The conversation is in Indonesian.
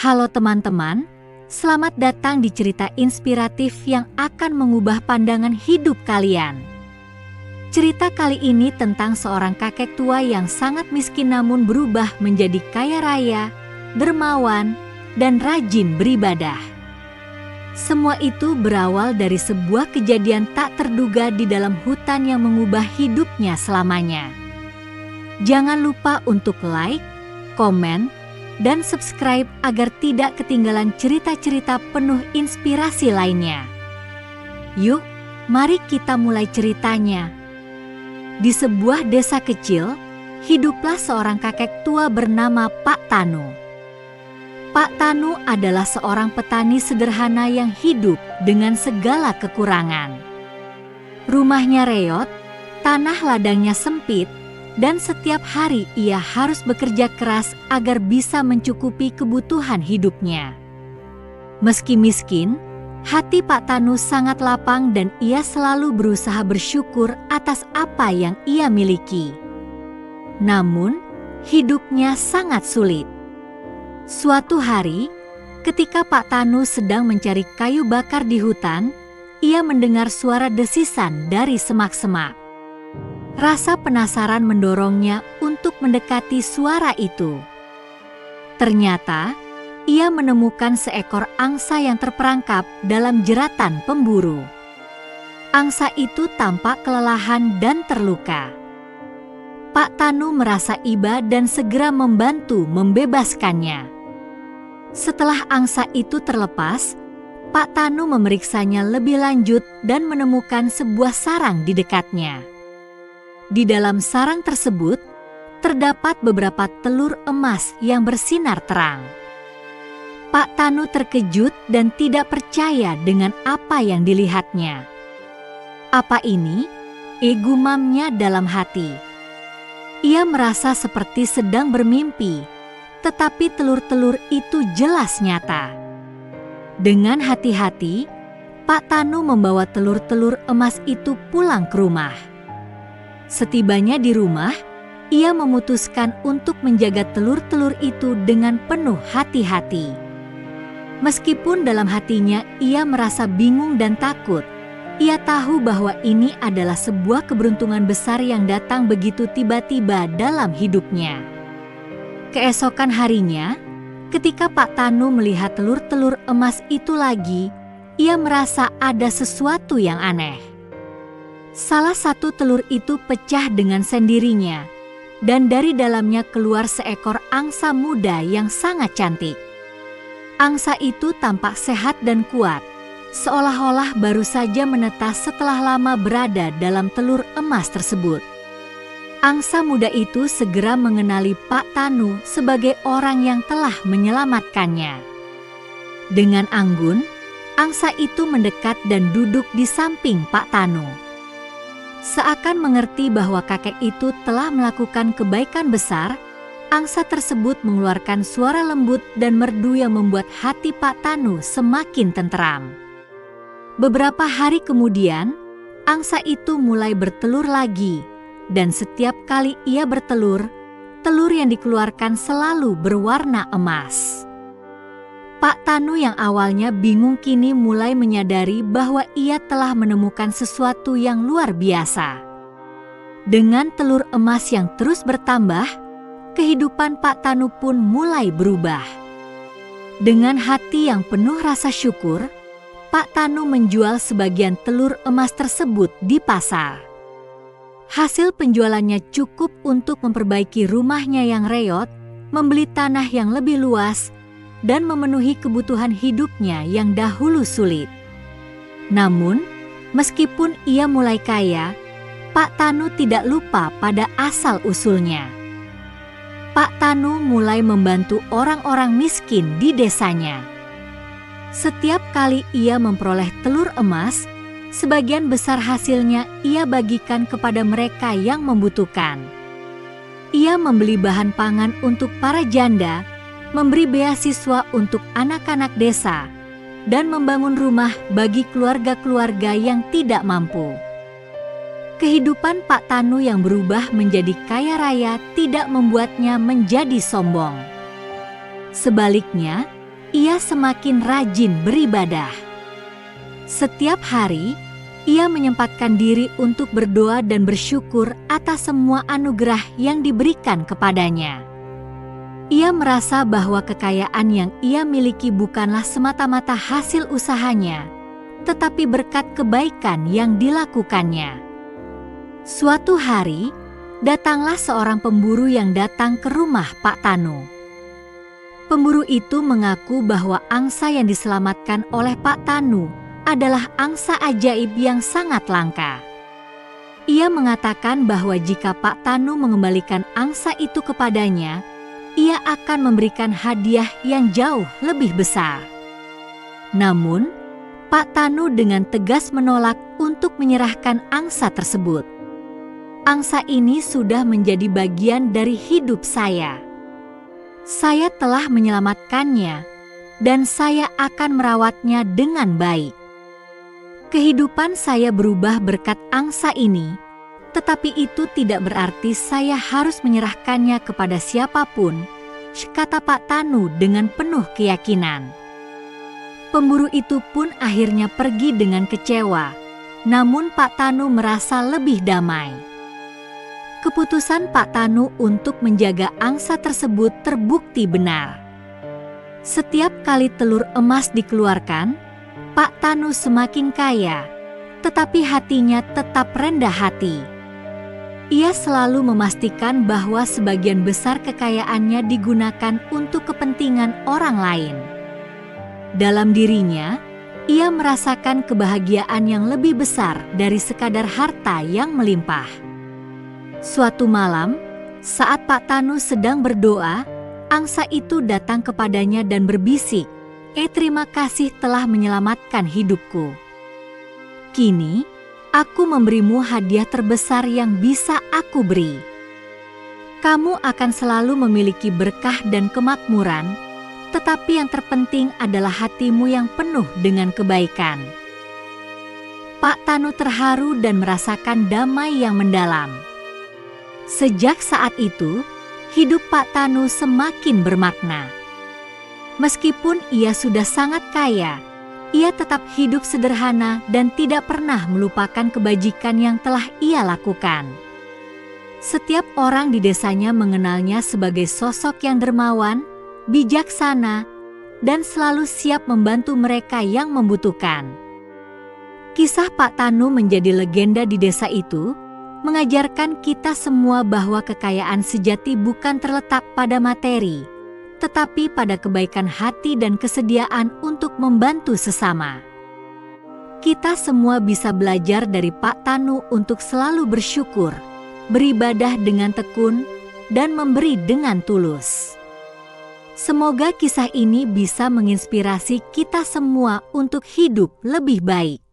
Halo teman-teman, selamat datang di cerita inspiratif yang akan mengubah pandangan hidup kalian. Cerita kali ini tentang seorang kakek tua yang sangat miskin namun berubah menjadi kaya raya, dermawan, dan rajin beribadah. Semua itu berawal dari sebuah kejadian tak terduga di dalam hutan yang mengubah hidupnya selamanya. Jangan lupa untuk like, komen, dan subscribe agar tidak ketinggalan cerita-cerita penuh inspirasi lainnya. Yuk, mari kita mulai ceritanya. Di sebuah desa kecil, hiduplah seorang kakek tua bernama Pak Tanu. Pak Tanu adalah seorang petani sederhana yang hidup dengan segala kekurangan. Rumahnya reot, tanah ladangnya sempit, dan setiap hari ia harus bekerja keras agar bisa mencukupi kebutuhan hidupnya. Meski miskin, hati Pak Tanu sangat lapang dan ia selalu berusaha bersyukur atas apa yang ia miliki. Namun, hidupnya sangat sulit. Suatu hari, ketika Pak Tanu sedang mencari kayu bakar di hutan, ia mendengar suara desisan dari semak-semak. Rasa penasaran mendorongnya untuk mendekati suara itu. Ternyata, ia menemukan seekor angsa yang terperangkap dalam jeratan pemburu. Angsa itu tampak kelelahan dan terluka. Pak Tanu merasa iba dan segera membantu membebaskannya. Setelah angsa itu terlepas, Pak Tanu memeriksanya lebih lanjut dan menemukan sebuah sarang di dekatnya. Di dalam sarang tersebut, terdapat beberapa telur emas yang bersinar terang. Pak Tanu terkejut dan tidak percaya dengan apa yang dilihatnya. Apa ini? Gumamnya dalam hati. Ia merasa seperti sedang bermimpi, tetapi telur-telur itu jelas nyata. Dengan hati-hati, Pak Tanu membawa telur-telur emas itu pulang ke rumah. Setibanya di rumah, ia memutuskan untuk menjaga telur-telur itu dengan penuh hati-hati. Meskipun dalam hatinya ia merasa bingung dan takut, ia tahu bahwa ini adalah sebuah keberuntungan besar yang datang begitu tiba-tiba dalam hidupnya. Keesokan harinya, ketika Pak Tanu melihat telur-telur emas itu lagi, ia merasa ada sesuatu yang aneh. Salah satu telur itu pecah dengan sendirinya, dan dari dalamnya keluar seekor angsa muda yang sangat cantik. Angsa itu tampak sehat dan kuat, seolah-olah baru saja menetas setelah lama berada dalam telur emas tersebut. Angsa muda itu segera mengenali Pak Tanu sebagai orang yang telah menyelamatkannya. Dengan anggun, angsa itu mendekat dan duduk di samping Pak Tanu. Seakan mengerti bahwa kakek itu telah melakukan kebaikan besar, angsa tersebut mengeluarkan suara lembut dan merdu yang membuat hati Pak Tanu semakin tenteram. Beberapa hari kemudian, angsa itu mulai bertelur lagi, dan setiap kali ia bertelur, telur yang dikeluarkan selalu berwarna emas. Pak Tanu yang awalnya bingung kini mulai menyadari bahwa ia telah menemukan sesuatu yang luar biasa. Dengan telur emas yang terus bertambah, kehidupan Pak Tanu pun mulai berubah. Dengan hati yang penuh rasa syukur, Pak Tanu menjual sebagian telur emas tersebut di pasar. Hasil penjualannya cukup untuk memperbaiki rumahnya yang reot, membeli tanah yang lebih luas, dan memenuhi kebutuhan hidupnya yang dahulu sulit. Namun, meskipun ia mulai kaya, Pak Tanu tidak lupa pada asal-usulnya. Pak Tanu mulai membantu orang-orang miskin di desanya. Setiap kali ia memperoleh telur emas, sebagian besar hasilnya ia bagikan kepada mereka yang membutuhkan. Ia membeli bahan pangan untuk para janda, memberi beasiswa untuk anak-anak desa, dan membangun rumah bagi keluarga-keluarga yang tidak mampu. Kehidupan Pak Tanu yang berubah menjadi kaya raya tidak membuatnya menjadi sombong. Sebaliknya, ia semakin rajin beribadah. Setiap hari, ia menyempatkan diri untuk berdoa dan bersyukur atas semua anugerah yang diberikan kepadanya. Ia merasa bahwa kekayaan yang ia miliki bukanlah semata-mata hasil usahanya, tetapi berkat kebaikan yang dilakukannya. Suatu hari, datanglah seorang pemburu yang datang ke rumah Pak Tanu. Pemburu itu mengaku bahwa angsa yang diselamatkan oleh Pak Tanu adalah angsa ajaib yang sangat langka. Ia mengatakan bahwa jika Pak Tanu mengembalikan angsa itu kepadanya, ia akan memberikan hadiah yang jauh lebih besar. Namun, Pak Tanu dengan tegas menolak untuk menyerahkan angsa tersebut. Angsa ini sudah menjadi bagian dari hidup saya. Saya telah menyelamatkannya, dan saya akan merawatnya dengan baik. Kehidupan saya berubah berkat angsa ini, tetapi itu tidak berarti saya harus menyerahkannya kepada siapapun, kata Pak Tanu dengan penuh keyakinan. Pemburu itu pun akhirnya pergi dengan kecewa, namun Pak Tanu merasa lebih damai. Keputusan Pak Tanu untuk menjaga angsa tersebut terbukti benar. Setiap kali telur emas dikeluarkan, Pak Tanu semakin kaya, tetapi hatinya tetap rendah hati. Ia selalu memastikan bahwa sebagian besar kekayaannya digunakan untuk kepentingan orang lain. Dalam dirinya, ia merasakan kebahagiaan yang lebih besar dari sekadar harta yang melimpah. Suatu malam, saat Pak Tanu sedang berdoa, angsa itu datang kepadanya dan berbisik, terima kasih telah menyelamatkan hidupku. Kini, aku memberimu hadiah terbesar yang bisa aku beri. Kamu akan selalu memiliki berkah dan kemakmuran, tetapi yang terpenting adalah hatimu yang penuh dengan kebaikan. Pak Tanu terharu dan merasakan damai yang mendalam. Sejak saat itu, hidup Pak Tanu semakin bermakna. Meskipun ia sudah sangat kaya, ia tetap hidup sederhana dan tidak pernah melupakan kebajikan yang telah ia lakukan. Setiap orang di desanya mengenalnya sebagai sosok yang dermawan, bijaksana, dan selalu siap membantu mereka yang membutuhkan. Kisah Pak Tanu menjadi legenda di desa itu, mengajarkan kita semua bahwa kekayaan sejati bukan terletak pada materi, tetapi pada kebaikan hati dan kesediaan untuk membantu sesama. Kita semua bisa belajar dari Pak Tanu untuk selalu bersyukur, beribadah dengan tekun, dan memberi dengan tulus. Semoga kisah ini bisa menginspirasi kita semua untuk hidup lebih baik.